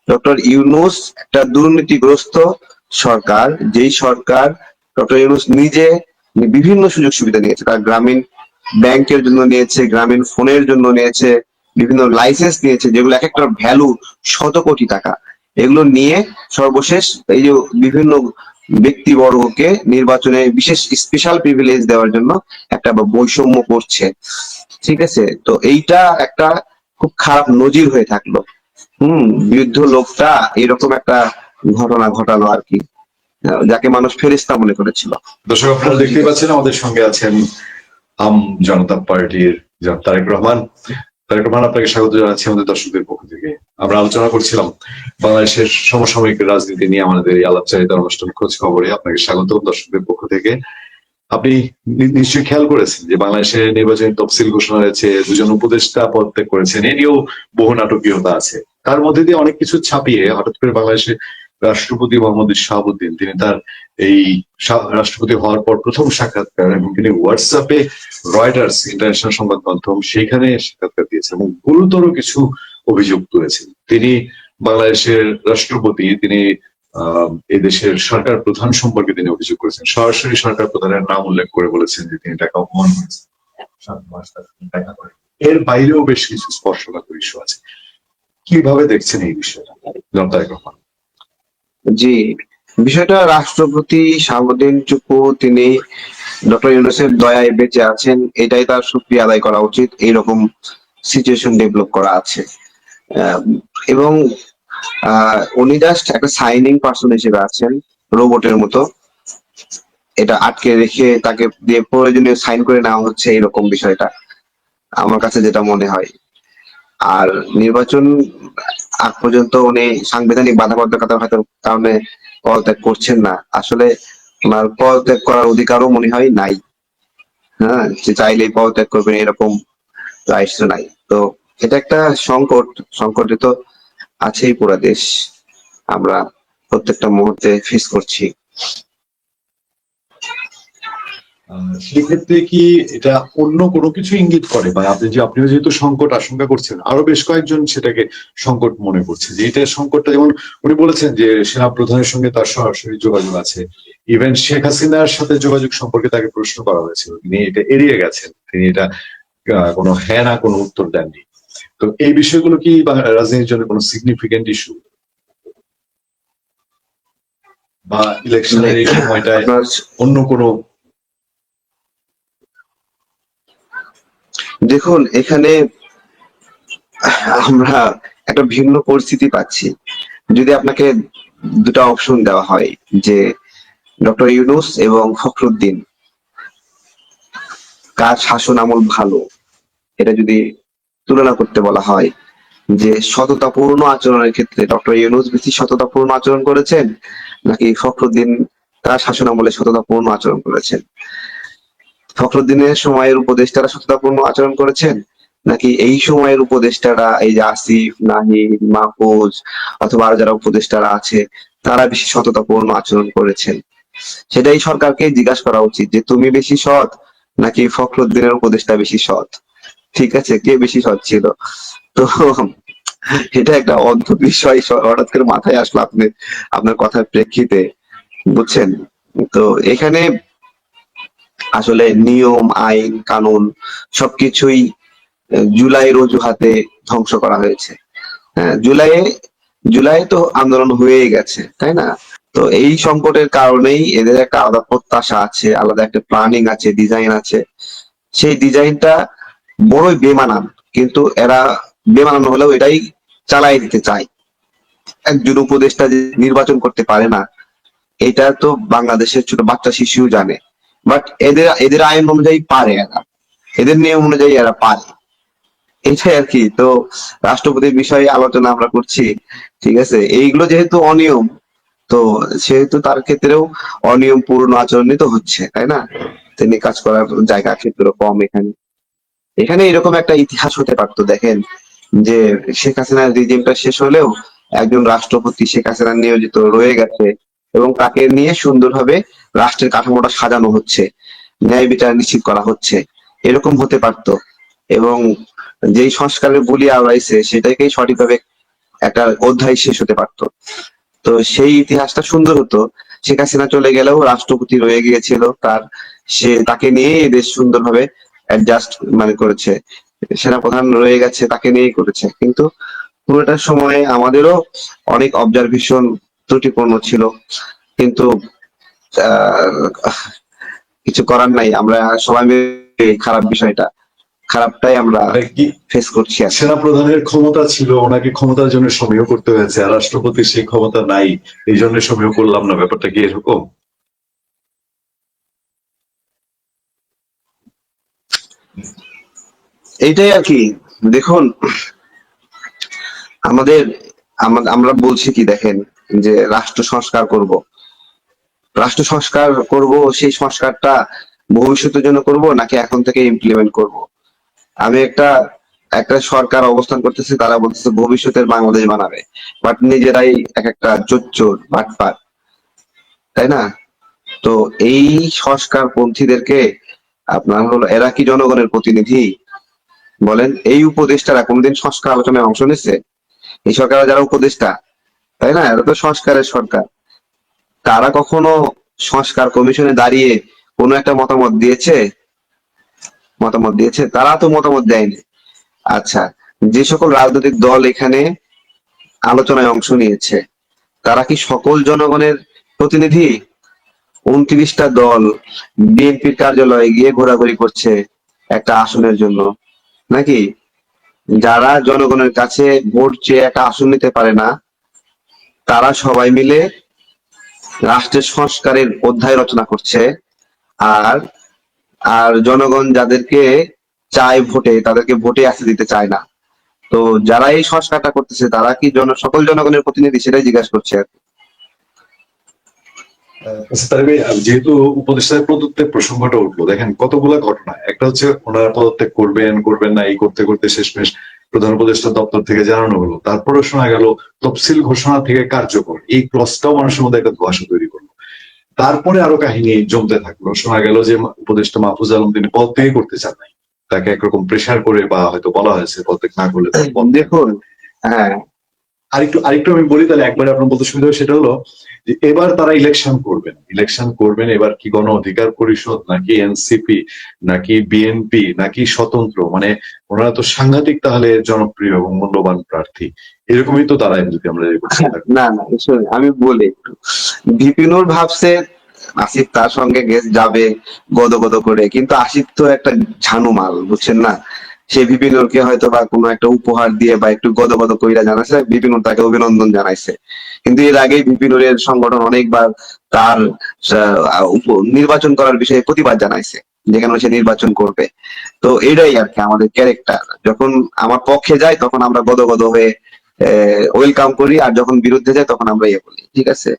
Doctor Yunus একটা দুর্নীতিগ্রস্ত সরকার, যেই সরকার ডক্টর ইউনূস নিজে বিভিন্ন সুযোগ সুবিধা নিয়েছে, তার গ্রামীণ ব্যাংকের জন্য নিয়েছে, গ্রামীণ ফোনের জন্য নিয়েছে, বিভিন্ন লাইসেন্স নিয়েছে, যেগুলো এক একটার ভ্যালু শত কোটি টাকা। এগুলো নিয়ে সর্বশেষ এই যে বিভিন্ন ব্যক্তিবর্গকে নির্বাচনে বিশেষ স্পেশাল প্রিভিলেজ দেওয়ার জন্য একটা বৈষম্য করছে। ঠিক আছে, তো এইটা একটা খুব খারাপ নজির হয়ে থাকলো। বৃদ্ধ লোকটা এরকম একটা ঘটনা ঘটালো আর কি, যাকে মানুষ ফেরেশতা মনে করেছিল। দর্শক আপনারা দেখতেই পাচ্ছেন আমাদের সঙ্গে আছেন আম জনতা পার্টির তারেক রহমান। তারেক রহমান, আপনাকে স্বাগত জানাচ্ছি আমাদের দর্শকদের পক্ষ থেকে। আমরা আলোচনা করছিলাম বাংলাদেশের সমসাময়িক রাজনীতি নিয়ে আমাদের এই আলাপচারিতার অনুষ্ঠান খোঁজ খবরে। আপনাকে স্বাগত দর্শকদের পক্ষ থেকে। আপনি নিশ্চয়ই খেয়াল করেছেন যে বাংলাদেশের নির্বাচনী তফসিল ঘোষণা হয়েছে, দুজন উপদেষ্টা পদত্যাগ করেছেন, এ নিয়েও বহু নাটকীয়তা আছে। তার মধ্যে দিয়ে অনেক কিছু ছাপিয়ে হঠাৎ করে বাংলাদেশের রাষ্ট্রপতি মোহাম্মদ শাহাবুদ্দিন, তিনি তার এই রাষ্ট্রপতি হওয়ার পর প্রথম সাক্ষাৎকার, এবং তিনি হোয়াটসঅ্যাপে রয়টার্স ইন্টারন্যাশনাল সংবাদ মাধ্যম সেইখানে সাক্ষাৎকার দিয়েছেন এবং গুরুতর কিছু অভিযোগ তুলেছেন। তিনি বাংলাদেশের রাষ্ট্রপতি, তিনি এই দেশের সরকার প্রধান সম্পর্কে তিনি অভিযোগ করেছেন। সরাসরি সরকার প্রধানের নাম উল্লেখ করে বলেছেন যে তিনি টাকা অপমান করেছেন, 7 মাস টাকা করে। এর বাইরেও বেশ কিছু স্পর্শকাতর ইস্যু আছে। কিভাবে দেখছেন এই বিষয়টা তারেক রহমান? জি, বিষয়টা রাষ্ট্রপতি শাহাবুদ্দিন চুপ্পু তিনি ডক্টর ইউনূসের দয়ায় বেঁচে আছেন, এটাই তার শুকরিয়া আদায় করা উচিত। এইরকম সিচুয়েশন ডেভেলপ করা আছে এবং উনি জাস্ট একটা সাইনিং পার্সন হিসেবে আছেন, রোবটের মতো। এটা আটকে রেখে তাকে দিয়ে প্রয়োজনীয় সাইন করে নেওয়া হচ্ছে, এরকম বিষয়টা আমার কাছে যেটা মনে হয়। আর নির্বাচন আগ পর্যন্ত উনি সাংবিধানিক বাধাবাধকতার হয়তো কারণে পদত্যাগ করছেন না। আসলে ওনার পদত্যাগ করার অধিকারও মনে হয় নাই। হ্যাঁ, যে চাইলেই পদত্যাগ করবেন এরকম রাইটস নাই। তো এটা একটা সংকট, সংকটে তো আছেই পুরা দেশ, আমরা প্রত্যেকটা মুহূর্তে ফেস করছি। সেক্ষেত্রে কি এটা অন্য কোনো কিছু ইঙ্গিত করে, বা আপনিও যেহেতু সংকট আশঙ্কা করছেন, আরো বেশ কয়েকজন সেটাকে সংকট মনে করছে, যে এটা সংকটটা, যেমন উনি বলেছেন যে সেনা প্রধানের সঙ্গে তার সরাসরি যোগাযোগ আছে, ইভেন শেখ হাসিনার সাথে যোগাযোগ সম্পর্কে তাকে প্রশ্ন করা হয়েছিল, তিনি এটা এড়িয়ে গেছেন, তিনি এটা কোনো হ্যাঁ না কোনো উত্তর দেননি। তো এই বিষয়গুলো কি রাজনীতির জন্য কোনো সিগনিফিকেন্ট ইস্যু, বা ইলেকশনের এই সময়টায় অন্য কোনো? দেখুন, এখানে আমরা একটা ভিন্ন পরিস্থিতি পাচ্ছি। যদি আপনাকে দুটা অপশন দেওয়া হয় যে ডক্টর ইউনূস এবং ফখরুদ্দিন কার শাসন আমল ভালো, এটা যদি তুলনা করতে বলা হয় যে সততাপূর্ণ আচরণের ক্ষেত্রে ডক্টর ইউনূস বেশি সততাপূর্ণ আচরণ করেছেন নাকি ফখরুদ্দিন তার শাসন আমলে সততাপূর্ণ আচরণ করেছেন, ফখরুদ্দিনের সময়ের উপদেষ্টারা সততাপূর্ণ আচরণ করেছেন নাকি এই সময়ের উপদেষ্টারা, এই যে আসিফ, নাহিদ, মাহফুজ অথবা আরো যারা উপদেষ্টারা আছে তারা বেশি সততাপূর্ণ আচরণ করেছেন? সেটাই সরকারকে জিজ্ঞাসা করা উচিত যে তুমি বেশি সৎ নাকি ফখরুদ্দিনের উপদেষ্টা বেশি সৎ। ঠিক আছে, কে বেশি সৎ ছিল? তো এটা একটা অদ্ভুত বিষয় হঠাৎ করে মাথায় আসলো আপনার কথার প্রেক্ষিতে, বুঝছেন? তো এখানে আসলে নিয়ম, আইন, কানুন সবকিছুই জুলাইয়ের অজুহাতে ধ্বংস করা হয়েছে। হ্যাঁ, জুলাই তো আন্দোলন হয়ে গেছে, তাই না? তো এই সংকটের কারণেই এদের একটা আলাদা প্রত্যাশা আছে, আলাদা একটা প্ল্যানিং আছে, ডিজাইন আছে। সেই ডিজাইনটা বড়ই বেমানান, কিন্তু এরা বেমানান হলেও এটাই চালাই দিতে চায়। একজন উপদেষ্টা যে নির্বাচন করতে পারে না, এটা তো বাংলাদেশের ছোট বাচ্চা শিশুও জানে। বাট এদের আইন অনুযায়ী পারে, এদের নিয়ম অনুযায়ী এরা পারে, এটাই আর কি। তো রাষ্ট্রপতির বিষয়ে আলোচনা আমরা করছি, ঠিক আছে, এইগুলো যেহেতু অনিয়ম, তো সেহেতু তার ক্ষেত্রেও অনিয়ম পূর্ণ আচরণই তো হচ্ছে, তাই না? তিনি কাজ করার জায়গা ক্ষেত্র কম এখানে। এখানে এরকম একটা ইতিহাস হতে পারতো, দেখেন যে শেখ হাসিনার রিজিমটা শেষ হলেও একজন রাষ্ট্রপতি শেখ হাসিনা নিয়োজিত রয়ে গেছে এবং তাকে নিয়ে সুন্দরভাবে রাষ্ট্রের কাঠামোটা সাজানো হচ্ছে, ন্যায় বিচার নিশ্চিত করা হচ্ছে, এরকম হতে পারতো। এবং যেই সংস্কারের বুলি আওড়াইছে সেটাকেই সঠিকভাবে একটা অধ্যায় শেষ হতে পারতো। তো সেই ইতিহাসটা সুন্দর হতো। শেখ হাসিনা চলে গেলেও রাষ্ট্রপতি রয়ে গিয়েছিল তার, তাকে নিয়ে এই দেশ সুন্দরভাবে অ্যাডজাস্ট করেছে। সেনাপ্রধান রয়ে গেছে, তাকে নিয়েই করেছে। কিন্তু পুরোটার সময় আমাদেরও অনেক অবজারভেশন ত্রুটিপূর্ণ ছিল, কিন্তু আহ, কিছু করার নাই। আমরা সবাই মিলে এই খারাপটাই আমরা মানে কি ফেস করছি আর কি। সেনা প্রধানের ক্ষমতা ছিল, ওনাকে ক্ষমতার জন্য সমীহ করতে হয়েছে, আর রাষ্ট্রপতির সেই ক্ষমতা নাই, এই জন্য সমীহ করলাম না, ব্যাপারটা কি এরকম? এইটাই আর কি। দেখুন, আমাদের আমরা বলছি কি দেখেন, যে রাষ্ট্র সংস্কার করব, সেই সংস্কারটা ভবিষ্যতের জন্য করব নাকি এখন থেকে ইমপ্লিমেন্ট করব। আমি একটা একটা সরকার অবস্থান করতেছে, তারা বলতেছে ভবিষ্যতের বাংলাদেশ বানাবে, বাট নিজেরাই এক একটা চোর বাটপার, তাই না? তো এই সংস্কার পন্থীদেরকে আপনার হলো, এরা কি জনগণের প্রতিনিধি বলেন? এই উপদেষ্টারা কোনদিন সংস্কার আলোচনায় অংশ নিচ্ছে? এই সরকারের যারা উপদেষ্টা, তাই না, এরা তো সংস্কারের সরকার। তারা কখনো সংস্কার কমিশনে দাঁড়িয়ে কোনো একটা মতামত দিয়েছে? তারা তো মতামত দেয়নি। আচ্ছা, যে সকল রাজনৈতিক দল এখানে আলোচনায় অংশ নিয়েছে, তারা কি সকল জনগণের প্রতিনিধি? 29টা দল বিএনপির কার্যালয়ে গিয়ে ঘোরাঘুরি করছে একটা আসনের জন্য, নাকি? যারা জনগণের কাছে ভোট চেয়ে একটা আসন নিতে পারে না, তারা সবাই মিলে রাষ্ট্রের সংস্কারের অধ্যায় রচনা করছে। আর আর জনগণ যাদেরকে চায় ভোটে, তাদেরকে ভোটে আসতে দিতে চায় না। তো যারা এই সংস্কারটা করতেছে, তারা কি সকল জনগণের প্রতিনিধি, সেটাই জিজ্ঞাসা করছে আর কি। আচ্ছা, তাহলে যেহেতু উপদেষ্টার পদত্যাগ প্রসঙ্গটা উঠলো, দেখেন কতগুলা ঘটনা। একটা হচ্ছে ওনারা পদত্যাগ করবেন করবেন না, এই করতে করতে শেষমেশ প্রধান উপদেষ্টা দপ্তর থেকে জানানো হলো, তারপরে শোনা গেল তফসিল ঘোষণা থেকে কার্যকর, এই ক্লসটাও মানুষের মধ্যে একটা ধোঁয়াশা তৈরি করলো। তারপরে আরো কাহিনী জমতে থাকলো, শোনা গেল যে উপদেষ্টা মাহফুজ আলম তিনি পদত্যাগ করতে চান নাই, তাকে একরকম প্রেশার করে বা হয়তো বলা হয়েছে পদত্যাগ না করলে তিনি পদত্যাগ দেখুন, করবেন। হ্যাঁ, আরেকটু আমি বলি, তাহলে একবারে আপনার বলতে সুবিধা হবে। সেটা হলো যে এবার তারা ইলেকশন করবেন, এবার কি গণ অধিকার পরিষদ নাকি এনসিপি নাকি বিএনপি নাকি স্বতন্ত্র, মানে ওনারা তো সাংঘাতিক তাহলে জনপ্রিয় এবং মূল্যবান প্রার্থী, এরকমই তো দাঁড়ায় যদি আমরা এরকম চিন্তা করি। না না, শুনুন, আমি বলি একটু। বিপিনুর ভাবছে আসিফ তার সঙ্গে যাবে গদগদ করে, কিন্তু আসিফ তো একটা ঝানু মাল, বুঝছেন না? সে বিপিনুরকে হয়তো বা কোনো একটা উপহার দিয়ে বা একটু গদগদ কইরা জানাইছে, বিপিনুর তাকে অভিনন্দন জানাইছে। কিন্তু এর আগেই বিপিনুরের সংগঠন অনেকবার তার নির্বাচন করার বিষয়ে প্রতিবাদ জানাইছে, যেখানে সে নির্বাচন করবে। তো এটাই আর কি আমাদের ক্যারেক্টার। যখন আমার পক্ষে যায় তখন আমরা গদগদ হয়ে ওয়েলকাম করি, আর যখন বিরুদ্ধে যায় তখন আমরা ইয়ে বলি, ঠিক আছে?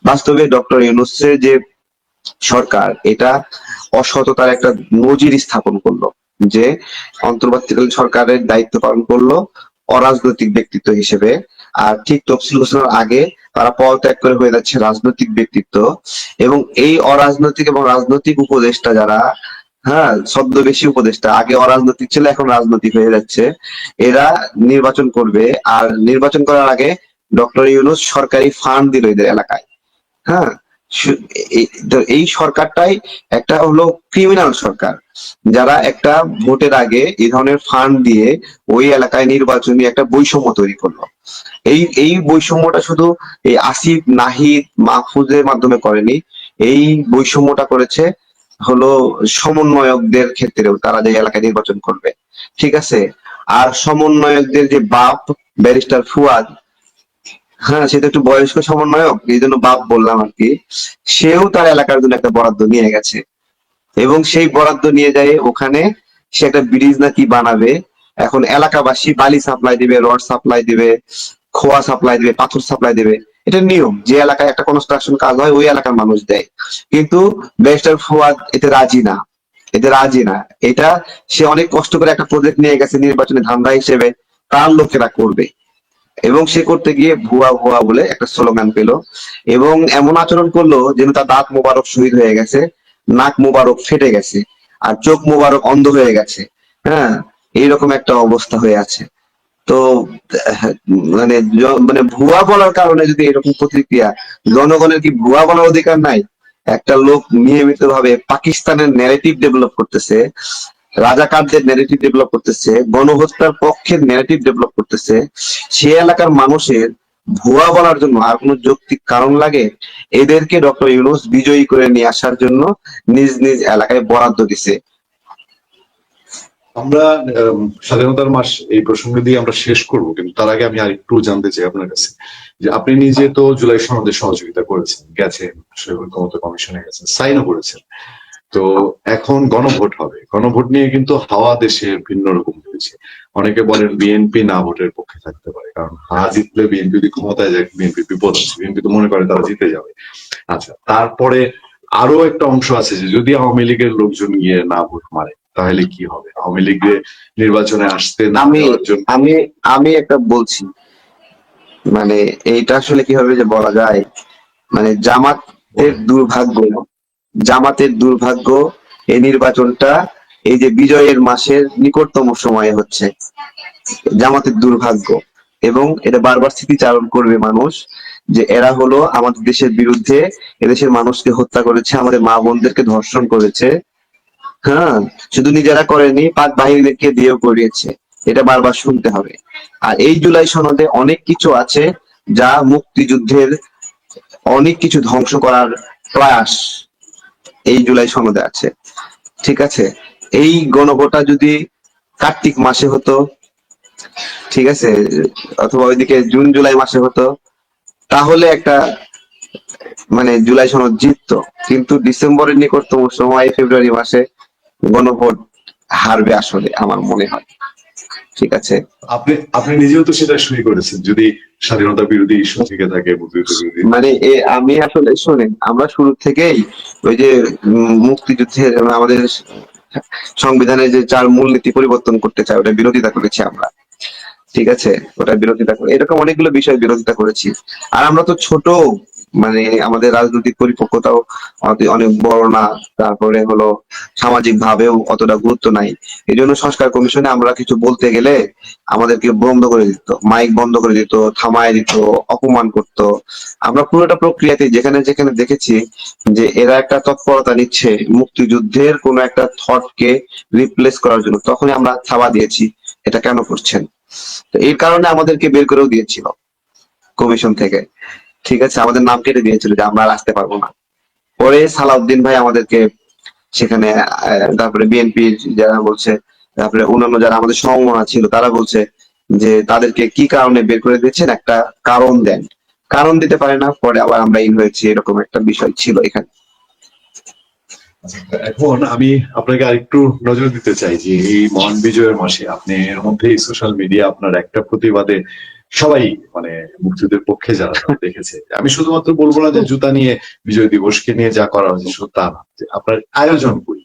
বাস্তবে ডক্টর ইউনূসের যে সরকার, এটা অসততার একটা নজির স্থাপন করলো, যে অন্তর্বর্তীকালীন সরকারের দায়িত্ব পালন করলো অরাজনৈতিক ব্যক্তিত্ব হিসেবে। আর ঠিক তফসিল ঘোষণার আগে তারা পদত্যাগ করে হয়ে যাচ্ছে রাজনৈতিক ব্যক্তিত্ব। এবং এই অরাজনৈতিক এবং রাজনৈতিক উপদেষ্টা যারা, হ্যাঁ, ছদ্মবেশী উপদেষ্টা, আগে অরাজনৈতিক ছিল এখন রাজনৈতিক হয়ে যাচ্ছে, এরা নির্বাচন করবে। আর নির্বাচন করার আগে ডক্টর ইউনূস সরকারি ফান্ড দিল এদের এলাকায়। হ্যাঁ, এই সরকারটাই একটা হলো ক্রিমিনাল সরকার, যারা একটা ভোটের আগে এই ধরনের ফান্ড দিয়ে ওই এলাকায় নির্বাচনী একটা বৈষম্য তৈরি করলো। এই বৈষম্যটা শুধু এই আসিফ, নাহিদ, মাহফুজের মাধ্যমে করেনি, এই বৈষম্যটা করেছে হলো সমন্বয়কদের ক্ষেত্রেও, তারা যে এলাকায় নির্বাচন করবে, ঠিক আছে? আর সমন্বয়কদের যে বাপ ব্যারিস্টার ফুয়াদ, হ্যাঁ, সে তো একটু বয়স্ক সমন্বয়ক, এই জন্য বাপ বললাম আর কি। সেও তার এলাকার জন্য একটা বরাদ্দ নিয়ে গেছে, এবং সেই বরাদ্দ নিয়ে যায় ওখানে সে একটা ব্রিজ নাকি বানাবে। এখন এলাকাবাসী বালি সাপ্লাই দিবে, রড সাপ্লাই দিবে, খোয়া সাপ্লাই দিবে, পাথর সাপ্লাই দিবে। এটা নিয়ম, যে এলাকায় একটা কনস্ট্রাকশন কাজ হয় ওই এলাকার মানুষ দেয়। কিন্তু ব্যারিস্টার ফুয়াদ এতে রাজি না। এটা সে অনেক কষ্ট করে একটা প্রজেক্ট নিয়ে গেছে নির্বাচনে ধান্দা হিসেবে, তার লোকেরা করবে। এবং সে করতে গিয়ে ভুয়া ভুয়া বলে একটা স্লোগান পেল, এবং এমন আচরণ করলো যেন তার দাঁত মোবারক শহীদ হয়ে গেছে, নাক মোবারক ফেটে গেছে, আর চোখ মোবারক অন্ধ হয়ে গেছে। হ্যাঁ, এইরকম একটা অবস্থা হয়ে আছে। তো মানে মানে ভুয়া বলার কারণে যদি এরকম প্রতিক্রিয়া, জনগণের কি ভুয়া বলার অধিকার নাই? একটা লোক নিয়মিত ভাবে পাকিস্তানের ন্যারেটিভ ডেভেলপ করতেছে, রাজাকারদের ন্যারেটিভ ডেভেলপ করতেছে, গণহত্যার পক্ষের ন্যারেটিভ ডেভেলপ করতেছে, সে এলাকার মানুষের ভুয়া বলার জন্য আর কোনো যৌক্তিক কারণ লাগে? এদেরকে ডক্টর ইউনূস বিজয়ী করে নিয়ে আসার জন্য নিজ নিজ এলাকায় বরাদ্দ দিছে। আমরা স্বাধীনতার মাস এই প্রসঙ্গ দিয়ে আমরা শেষ করব, কিন্তু তার আগে আমি আরেকটু জানতে চাই আপনার কাছে যে আপনি নিজে তো জুলাই সনদে সহযোগিতা করেছেন, গেছেন ঐক্যমত্য কমিশনে গেছেন, সাইনও করেছেন। তো এখন গণভোট হবে, গণভোট নিয়ে কিন্তু হাওয়া দেশের ভিন্ন রকম হয়েছে। অনেকে বলেন বিএনপি না ভোটের পক্ষে থাকতে পারে, কারণ হা জিতলে বিএনপি যদি ক্ষমতায় যায় বিএনপি বিপদ আছে, বিএনপি তো মনে করে তারা জিতে যাবে। আচ্ছা, তারপরে আরো একটা অংশ আছে যে যদি আওয়ামী লীগের লোকজন গিয়ে না ভোট মারে তাহলে কি হবে, আওয়ামী লীগের নির্বাচনে আসতে না আমি দেওয়ার জন্য। আমি আমি একটা বলছি, মানে এইটা আসলে কিভাবে যে বলা যায়, মানে জামাতের দুর্ভাগ্য এই নির্বাচনটা এই যে বিজয়ের মাসের নিকটতম সময়ে হচ্ছে, জামাতের দুর্ভাগ্য। এবং এটা বারবার স্মৃতিচারণ করবে মানুষ যে এরা হলো আমাদের দেশের বিরুদ্ধে, এদেশের মানুষকে হত্যা করেছে, আমাদের মা বোনদেরকে ধর্ষণ করেছে। হ্যাঁ, শুধু নিজেরা করেনি, পাক বাহিনীদেরকে দিয়েও করিয়েছে। এটা বারবার শুনতে হবে। আর এই জুলাই সনদে অনেক কিছু আছে যা মুক্তিযুদ্ধের অনেক কিছু ধ্বংস করার প্রয়াস এই জুলাই সনদে আছে। ঠিক আছে, এই গণভোটটা যদি কার্তিক মাসে হতো, ঠিক আছে, অথবা ওইদিকে জুন জুলাই মাসে হতো, তাহলে একটা মানে জুলাই সনদ জিততো। কিন্তু ডিসেম্বরের নিকটতম সময় ফেব্রুয়ারি মাসে গণভোট হারবে আসলে আমার মনে হয়। ঠিক আছে, আপনি আপনি নিজেও তো সেটা সই করেছেন, যদি স্বাধীনতা বিরোধী ইস্যু থেকে থাকে, মুক্তিযুদ্ধ বিরোধী। মানে আমি আসলে শোনেন, আমরা শুরু থেকেই ওই যে মুক্তিযুদ্ধের আমাদের সংবিধানের যে 4 মূলনীতি পরিবর্তন করতে চায় ওটা বিরোধিতা করেছি আমরা। ঠিক আছে, ওটা বিরোধিতা করে এরকম অনেকগুলো বিষয় বিরোধিতা করেছি। আর আমরা তো ছোট, মানে আমাদের রাজনৈতিক পরিপক্কতাও অনেক বড় না, তারপরে হলো সামাজিক ভাবেও অতটা গুরুত্ব নাই। এই জন্য সংস্কার কমিশনে আমরা কিছু বলতে গেলে আমাদেরকে বন্ধ করে দিত, মাইক বন্ধ করে দিত, থামায় দিত, অপমান করত। আমরা পুরোটা প্রক্রিয়াতে যেখানে যেখানে দেখেছি যে এরা একটা তৎপরতা নিচ্ছে মুক্তিযুদ্ধের কোন একটা থটকে রিপ্লেস করার জন্য, তখনই আমরা থাবা দিয়েছি এটা কেন করছেন। তো এই কারণে আমাদেরকে বের করেও দিয়েছিল কমিশন থেকে। ঠিক আছে, আমাদের নাম কেটে দিয়েছিল যে আমরা আর আসতে পারবো না। পরে সালাউদ্দিন ভাই আমাদেরকে সেখানে তারপরে বিএনপির যারা বলছে, তারপরে অন্যান্য যারা আমাদের সমমনা ছিল তারা বলছে যে তাদেরকে কি কারণে বের করে দিয়েছেন, একটা কারণ দেন। কারণ দিতে পারে না, পরে আবার আমরা ইন হয়েছি, এরকম একটা বিষয় ছিল এখানে। এখন আমি আপনাকে আরেকটু নজর দিতে চাই যে এই মহান বিজয়ের মাসে আপনি এর মধ্যে সোশ্যাল মিডিয়া আপনার একটা প্রতিবাদে সবাই মানে মুক্তিযুদ্ধের পক্ষে যারা তারা দেখেছে। আমি শুধুমাত্র বলবো না যে জুতা নিয়ে বিজয় দিবসকে নিয়ে যা করা হয়েছে শুধু তা না, যে আপনার আয়োজন করি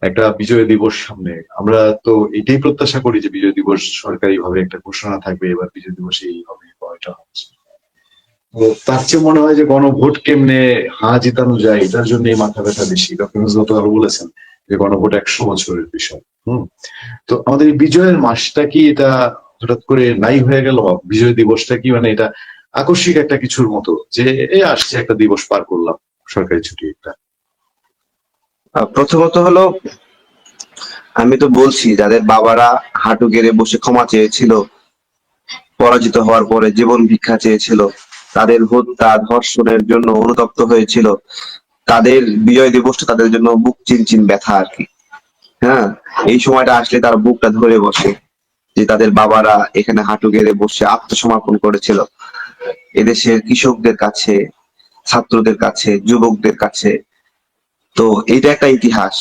একটা বিজয় দিবস সামনে, আমরা তো এটাই প্রত্যাশা করি যে বিজয় দিবস সরকারি ভাবে একটা ঘোষণা থাকবে, এবার বিজয় দিবস এই হবে কয়টা হচ্ছে। তো তার চেয়ে মনে হয় যে গণভোট কেমনে হা জিতানো যায় এটার জন্য মাথা ব্যথা বেশি। ডক্টর মুজিব আরো বলেছেন যে গণভোট 100 বছরের বিষয়। তো আমাদের এই বিজয়ের মাসটা কি এটা হঠাৎ করে নাই হয়ে গেল? বিজয় দিবসটা কি মানে এটা আকস্মিক একটা কিছুর মতো যে এই আসছে একটা দিবস পার করলাম, সরকারি ছুটি একটা? প্রথমত হলো, আমি তো বলছি যাদের বাবারা হাঁটু গেড়ে বসে ক্ষমা চেয়েছিল, পরাজিত হওয়ার পরে জীবন ভিক্ষা চেয়েছিল, তাদের হত্যা ধর্ষণের জন্য অনুতপ্ত হয়েছিল, তাদের বিজয় দিবসটা তাদের জন্য বুক চিনচিন ব্যথা আর কি। হ্যাঁ, এই সময়টা আসলে তারা বুকটা ধরে বসে যে তাদের বাবারা এখানে হাঁটু গেড়ে বসে আত্মসমর্পণ করেছিল এদেশের কৃষকদের কাছে, ছাত্রদের কাছে, যুবকদের কাছে। তো এইটা একটা ইতিহাস।